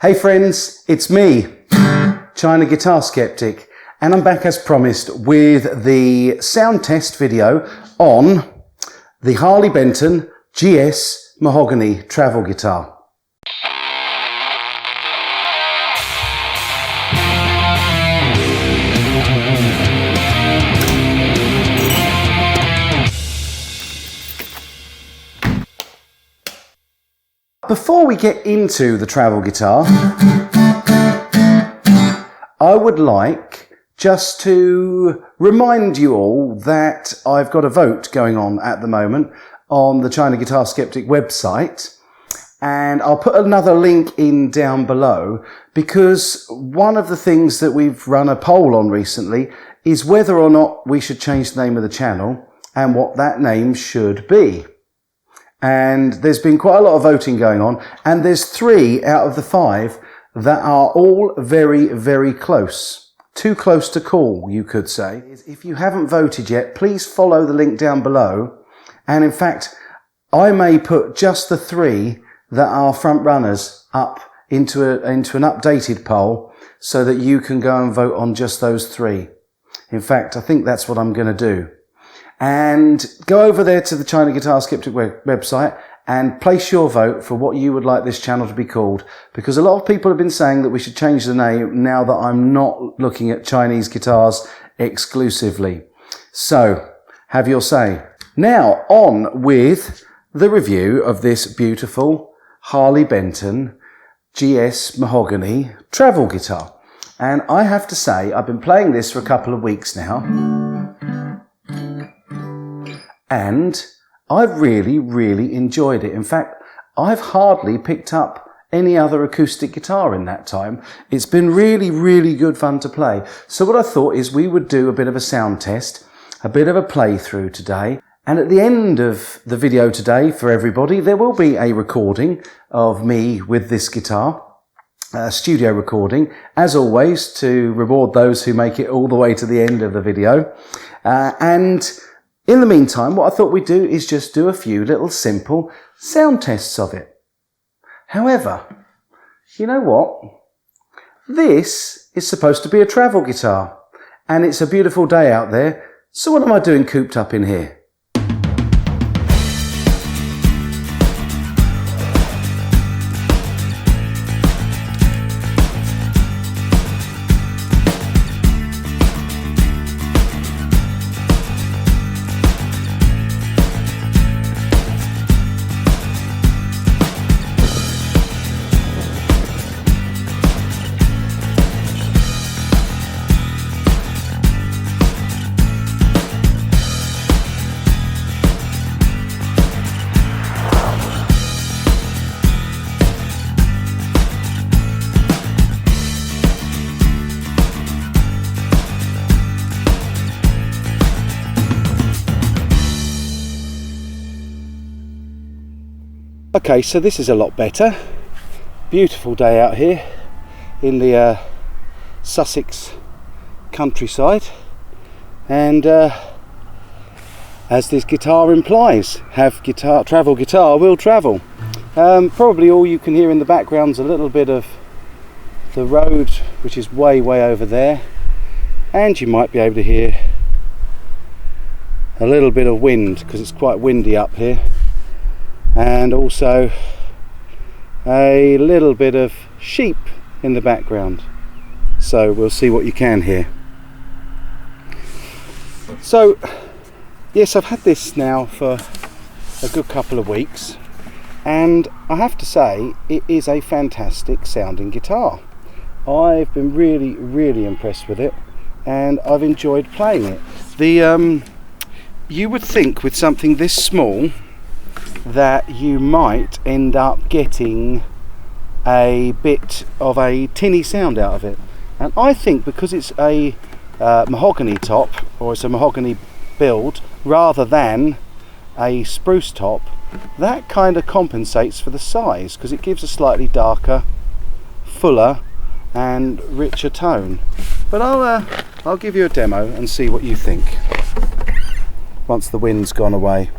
Hey friends, it's me, China Guitar Sceptic, and I'm back as promised with the sound test video on the Harley Benton GS Mahogany travel guitar. Before we get into the travel guitar, I would like just to remind you all that I've got a vote going on at the moment on the China Guitar Sceptic website, and I'll put another link in down below because one of the things that we've run a poll on recently is whether or not we should change the name of the channel and what that name should be. And there's been quite a lot of voting going on, and there's 3 out of the 5 that are all very, very close. Too close to call, you could say. If you haven't voted yet, please follow the link down below. And in fact, I may put just the 3 that are front runners up into an updated poll so that you can go and vote on just those 3. In fact, I think that's what I'm going to do. And go over there to the China Guitar Sceptic website and place your vote for what you would like this channel to be called, because a lot of people have been saying that we should change the name now that I'm not looking at Chinese guitars exclusively. So, have your say. Now, on with the review of this beautiful Harley Benton GS Mahogany travel guitar. And I have to say, I've been playing this for a couple of weeks now, and I've really enjoyed it. In fact, I've hardly picked up any other acoustic guitar in that time. It's been really good fun to play. So what I thought is we would do a bit of a sound test, a bit of a playthrough today. And at the end of the video today, for everybody, there will be a recording of me with this guitar, a studio recording, as always, to reward those who make it all the way to the end of the video. And in the meantime, what I thought we'd do is just do a few little simple sound tests of it. However, you know what? This is supposed to be a travel guitar, and it's a beautiful day out there, so what am I doing cooped up in here? Okay, so this is a lot better. Beautiful day out here in the Sussex countryside, and as this guitar implies, travel guitar will travel. Probably all you can hear in the background is a little bit of the road, which is way over there, and you might be able to hear a little bit of wind because it's quite windy up here. And also a little bit of sheep in the background, so we'll see what you can hear. So yes, I've had this now for a good couple of weeks, and I have to say it is a fantastic sounding guitar. I've been really impressed with it, and I've enjoyed playing it. You would think with something this small that you might end up getting a bit of a tinny sound out of it, and I think because it's a mahogany top, or it's a mahogany build rather than a spruce top, that kind of compensates for the size, because it gives a slightly darker, fuller and richer tone. But I'll give you a demo and see what you think once the wind's gone away.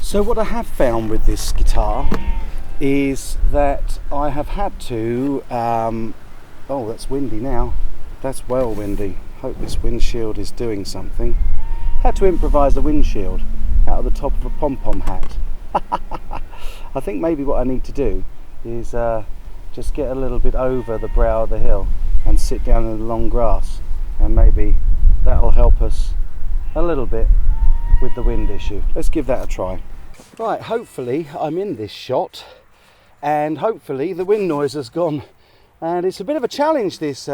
So what I have found with this guitar is that I have had to, oh, that's windy now, that's well windy, hope this windshield is doing something. Had to improvise a windshield out of the top of a pom-pom hat. I think maybe what I need to do is just get a little bit over the brow of the hill and sit down in the long grass, and maybe that'll help us a little bit with the wind issue. Let's give that a try. Right, hopefully I'm in this shot and hopefully the wind noise has gone. And it's a bit of a challenge, this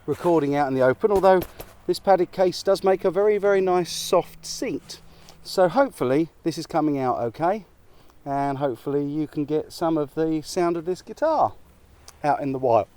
recording out in the open, although this padded case does make a very, very nice soft seat. So hopefully this is coming out okay, and hopefully you can get some of the sound of this guitar out in the wild.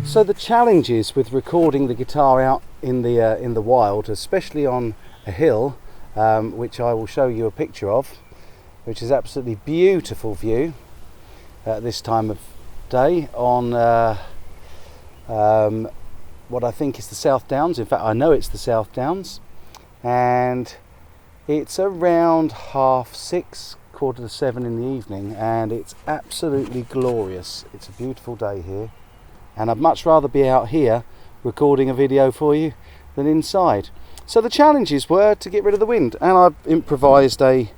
So the challenges with recording the guitar out in the wild, especially on a hill, which I will show you a picture of, which is absolutely beautiful view at this time of day on what I think is the South Downs. In fact, I know it's the South Downs, and it's around 6:30, 6:45 in the evening, and it's absolutely glorious. It's a beautiful day here. And I'd much rather be out here recording a video for you than inside. So the challenges were to get rid of the wind, and I've improvised a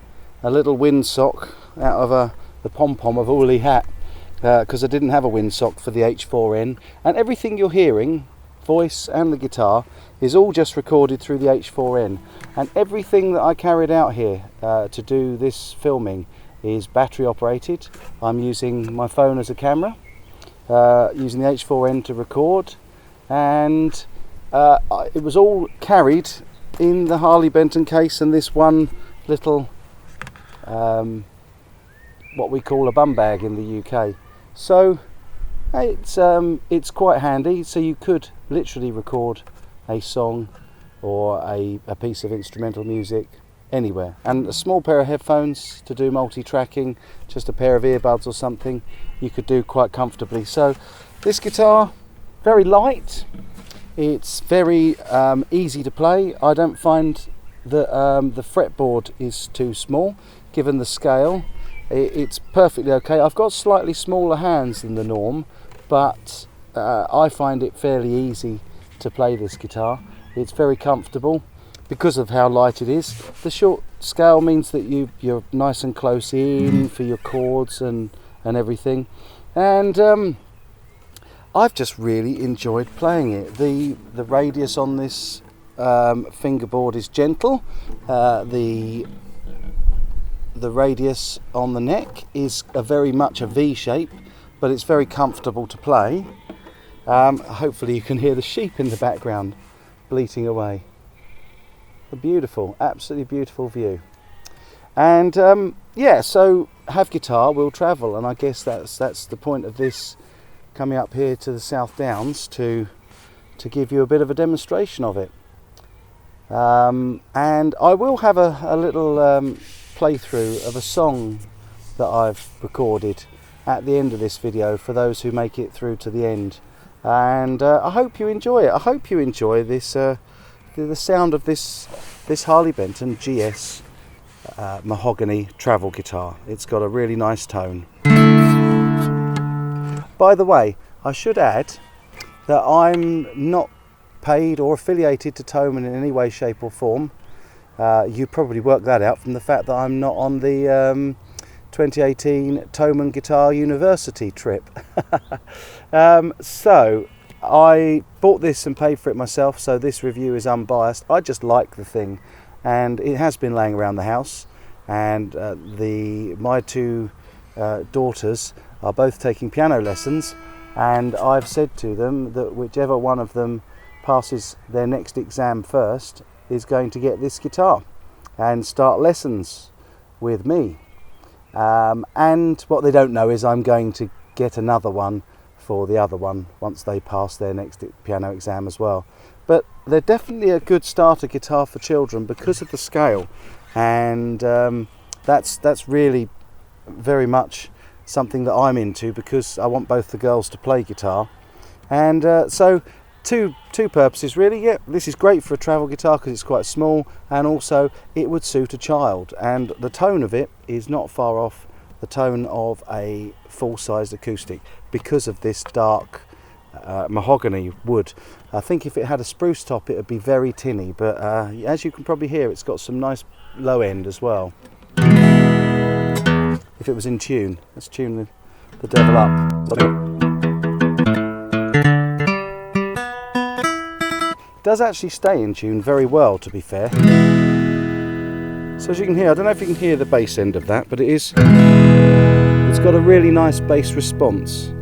little windsock out of the pom-pom of a woolly hat, because I didn't have a windsock for the H4n, and everything you're hearing, voice and the guitar, is all just recorded through the H4n, and everything that I carried out here to do this filming is battery operated. I'm using my phone as a camera, using the H4n to record, and it was all carried in the Harley Benton case and this one little what we call a bum bag in the UK. So it's quite handy, so you could literally record a song or a piece of instrumental music anywhere, and a small pair of headphones to do multi-tracking, just a pair of earbuds or something, you could do quite comfortably. So this guitar, very light, it's very easy to play. I don't find that the fretboard is too small given the scale. It's perfectly okay. I've got slightly smaller hands than the norm, but I find it fairly easy to play this guitar. It's very comfortable because of how light it is. The short scale means that you're nice and close in for your chords and everything, and I've just really enjoyed playing it. The radius on this fingerboard is gentle. The radius on the neck is very much a V shape, but it's very comfortable to play. Hopefully you can hear the sheep in the background bleating away. A beautiful, absolutely beautiful view. And yeah, so have guitar, will travel, and I guess that's the point of this coming up here to the South Downs, to give you a bit of a demonstration of it. And I will have a little playthrough of a song that I've recorded at the end of this video for those who make it through to the end. And I hope you enjoy it. I hope you enjoy this the sound of this Harley Benton GS mahogany travel guitar. It's got a really nice tone. By the way, I should add that I'm not paid or affiliated to Thomann in any way, shape or form. You probably worked that out from the fact that I'm not on the 2018 Thomann Guitar University trip. So I bought this and paid for it myself, so this review is unbiased. I just like the thing, and it has been laying around the house, and my two daughters are both taking piano lessons, and I've said to them that whichever one of them passes their next exam first is going to get this guitar and start lessons with me. And what they don't know is I'm going to get another one for the other one once they pass their next piano exam as well. But they're definitely a good starter guitar for children because of the scale, and that's really very much something that I'm into, because I want both the girls to play guitar. And so two purposes really. Yeah, this is great for a travel guitar because it's quite small, and also it would suit a child, and the tone of it is not far off the tone of a full-sized acoustic because of this dark mahogany wood. I think if it had a spruce top it would be very tinny, but as you can probably hear, it's got some nice low end as well. If it was in tune, let's tune the devil up. Does actually stay in tune very well, to be fair. So as you can hear, I don't know if you can hear the bass end of that, but it's got a really nice bass response.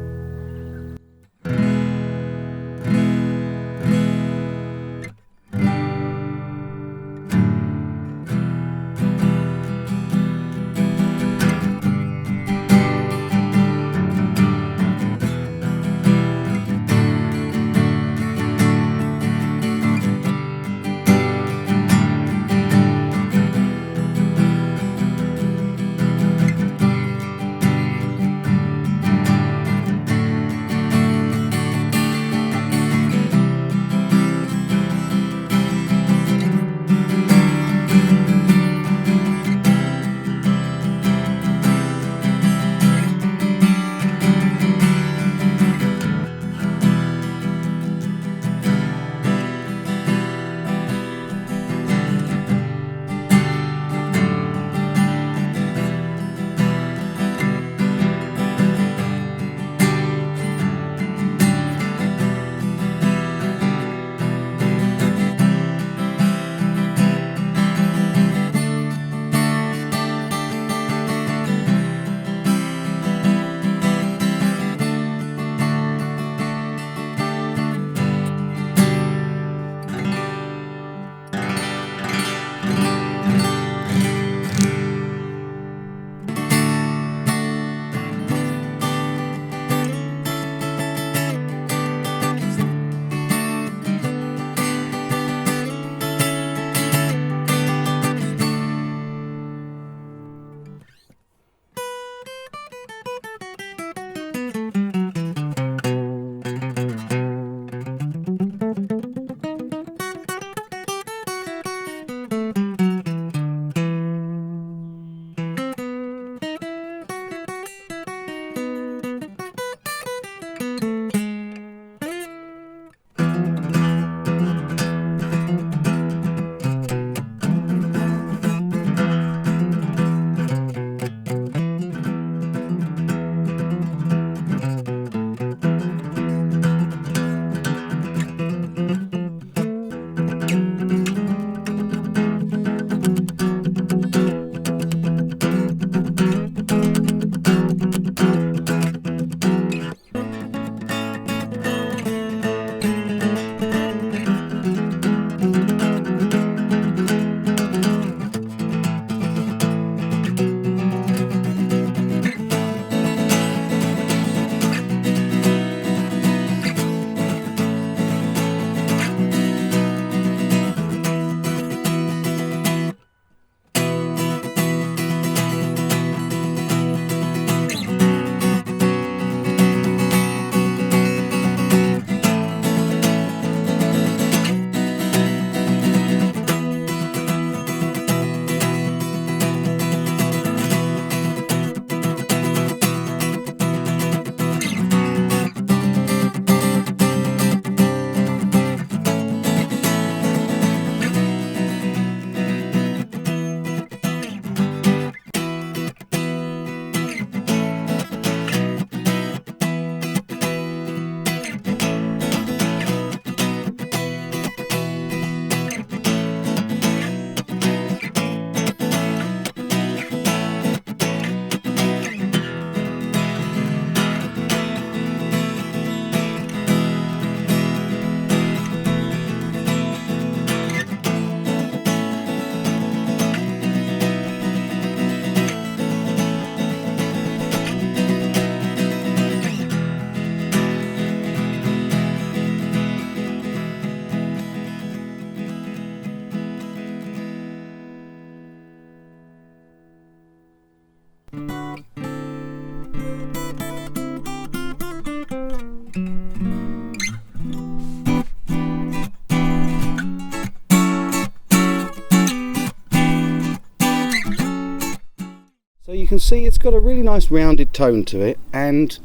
can see it's got a really nice rounded tone to it, and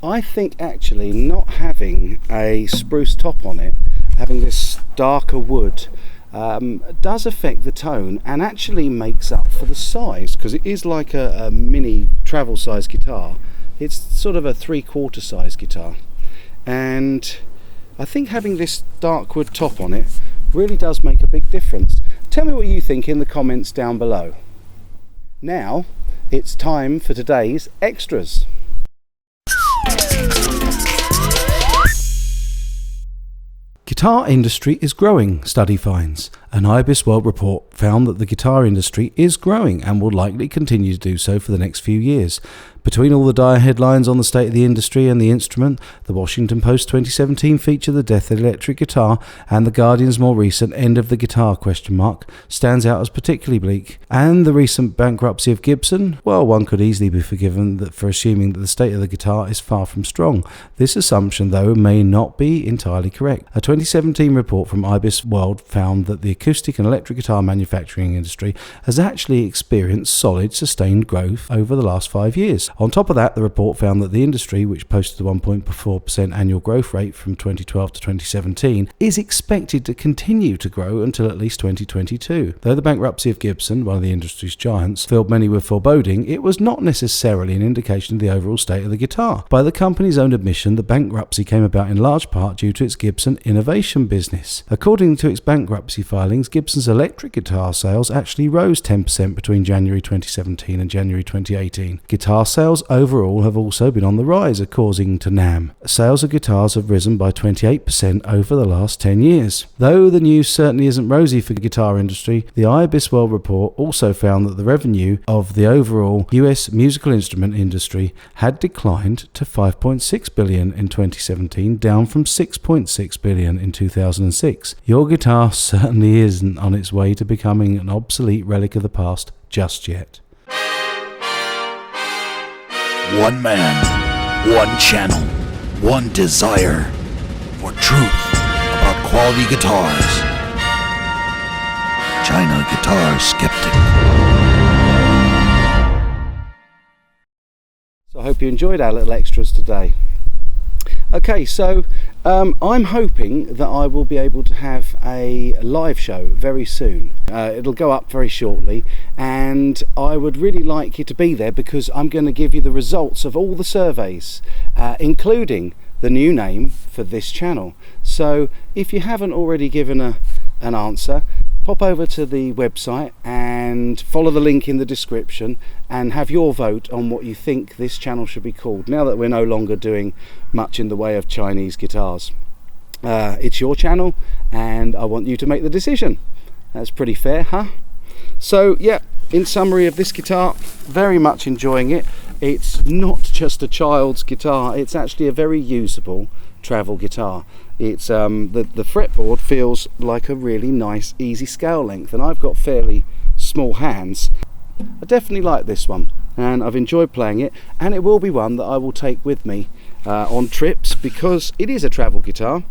I think actually not having a spruce top on it, having this darker wood, does affect the tone and actually makes up for the size, because it is like a mini travel size guitar. It's sort of a 3/4 size guitar, and I think having this dark wood top on it really does make a big difference. Tell me what you think in the comments down below. Now it's time for today's extras. Guitar industry is growing, study finds. An IBIS World report found that the guitar industry is growing and will likely continue to do so for the next few years. Between all the dire headlines on the state of the industry and the instrument, the Washington Post 2017 feature The Death of the Electric Guitar and The Guardian's more recent End of the Guitar ? Stands out as particularly bleak. And the recent bankruptcy of Gibson, well, one could easily be forgiven for assuming that the state of the guitar is far from strong. This assumption, though, may not be entirely correct. A 2017 report from IBIS World found that the acoustic and electric guitar manufacturing industry has actually experienced solid, sustained growth over the last 5 years. On top of that, the report found that the industry, which posted a 1.4% annual growth rate from 2012 to 2017, is expected to continue to grow until at least 2022. Though the bankruptcy of Gibson, one of the industry's giants, filled many with foreboding, it was not necessarily an indication of the overall state of the guitar. By the company's own admission, the bankruptcy came about in large part due to its Gibson innovation business. According to its bankruptcy filings, Gibson's electric guitar sales actually rose 10% between January 2017 and January 2018. Guitar sales overall have also been on the rise, according to NAMM. Sales of guitars have risen by 28% over the last 10 years. Though the news certainly isn't rosy for the guitar industry, the IBIS World report also found that the revenue of the overall US musical instrument industry had declined to $5.6 billion in 2017, down from $6.6 billion in 2006. Your guitar certainly isn't on its way to becoming an obsolete relic of the past just yet. One man, one channel, one desire for truth about quality guitars. China Guitar Sceptic. So I hope you enjoyed our little extras today. Okay, so I'm hoping that I will be able to have a live show very soon. It'll go up very shortly, and I would really like you to be there because I'm going to give you the results of all the surveys, including the new name for this channel. So if you haven't already given an answer, pop over to the website and follow the link in the description and have your vote on what you think this channel should be called, now that we're no longer doing much in the way of Chinese guitars. It's your channel and I want you to make the decision. That's pretty fair, huh? So yeah, in summary of this guitar, very much enjoying it. It's not just a child's guitar, it's actually a very usable travel guitar. It's the fretboard feels like a really nice easy scale length, and I've got fairly small hands. I definitely like this one and I've enjoyed playing it, and it will be one that I will take with me on trips because it is a travel guitar,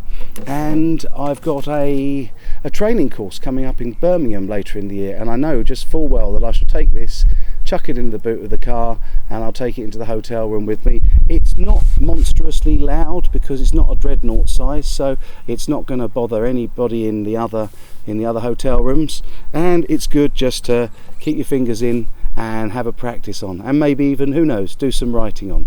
and I've got a training course coming up in Birmingham later in the year, and I know just full well that I shall take this, chuck it in the boot of the car, and I'll take it into the hotel room with me. It's not monstrously loud because it's not a dreadnought size, so it's not going to bother anybody in the other hotel rooms, and it's good just to keep your fingers in and have a practice on, and maybe even, who knows, do some writing on.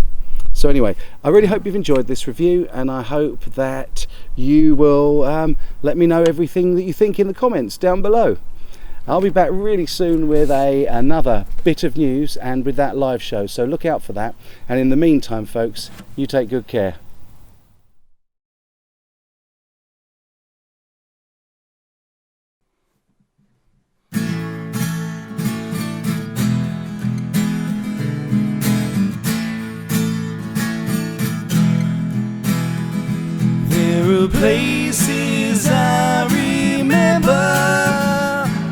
So anyway, I really hope you've enjoyed this review, and I hope that you will let me know everything that you think in the comments down below. I'll be back really soon with another bit of news and with that live show, so look out for that. And in the meantime, folks, you take good care. There are places I remember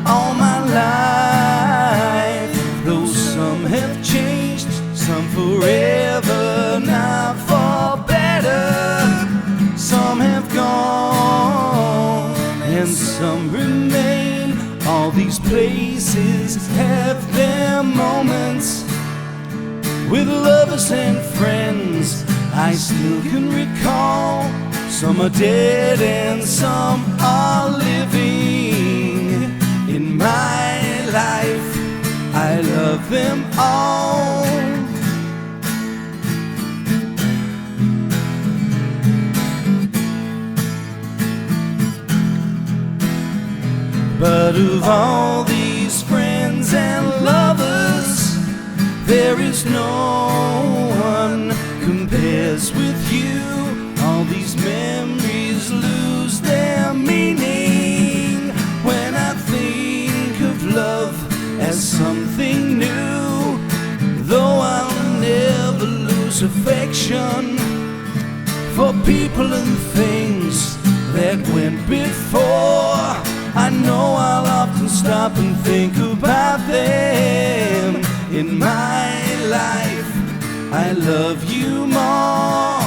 all my life, though some have changed, some forever, not for better. Some have gone and some remain. All these places have their moments with lovers and friends. I still can recall. Some are dead and some are living. In my life, I love them all. But of all these friends and lovers, there is no one compares with you. All these memories lose their meaning when I think of love as something new. Though I'll never lose affection for people and things that went before, I know I'll often stop and think about them. In my life, I love you more.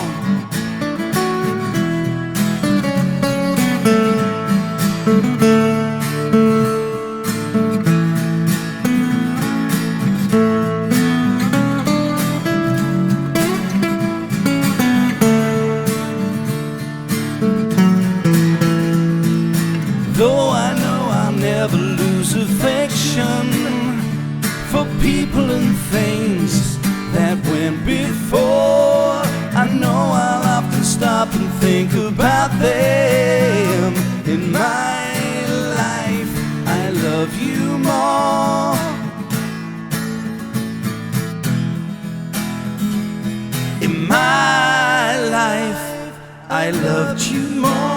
Though I know I'll never lose affection for people and things that went before, I know I'll often stop and think about them. In my life, I love you more. In my life, I loved you more.